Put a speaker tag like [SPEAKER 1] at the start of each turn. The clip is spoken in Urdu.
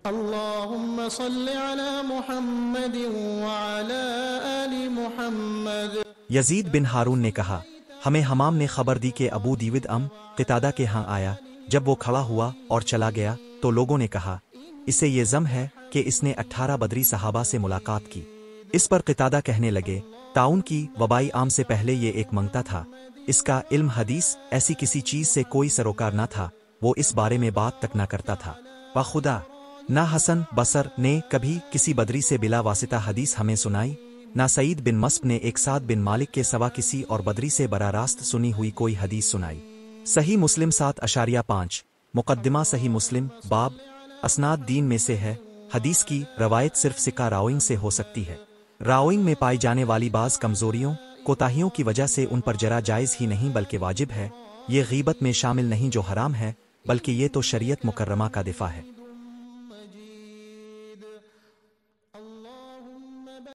[SPEAKER 1] اللهم صل على محمد وعلى آل محمد۔
[SPEAKER 2] یزید بن ہارون نے کہا، ہمیں حمام نے خبر دی کہ ابو دیود قتادہ کے ہاں آیا۔ جب وہ کھڑا ہوا اور چلا گیا تو لوگوں نے کہا، اسے یہ ضم ہے کہ اس نے 18 بدری صحابہ سے ملاقات کی۔ اس پر قتادہ کہنے لگے، طاعون کی وبائی عام سے پہلے یہ ایک منگتا تھا، اس کا علم حدیث ایسی کسی چیز سے کوئی سروکار نہ تھا، وہ اس بارے میں بات تک نہ کرتا تھا۔ بخدا نہ حسن بصر نے کبھی کسی بدری سے بلا واسطہ حدیث ہمیں سنائی، نہ سعید بن مسب نے ایک سعد بن مالک کے سوا کسی اور بدری سے براہ راست سنی ہوئی کوئی حدیث سنائی۔ صحیح مسلم 7.5 مقدمہ صحیح مسلم باب اسناد دین میں سے ہے۔ حدیث کی روایت صرف ثقہ راوئنگ سے ہو سکتی ہے۔ راوئنگ میں پائی جانے والی بعض کمزوریوں کوتاہیوں کی وجہ سے ان پر جرا جائز ہی نہیں بلکہ واجب ہے۔ یہ غیبت میں شامل نہیں جو حرام ہے، بلکہ یہ تو شریعت مکرمہ کا دفاع ہے۔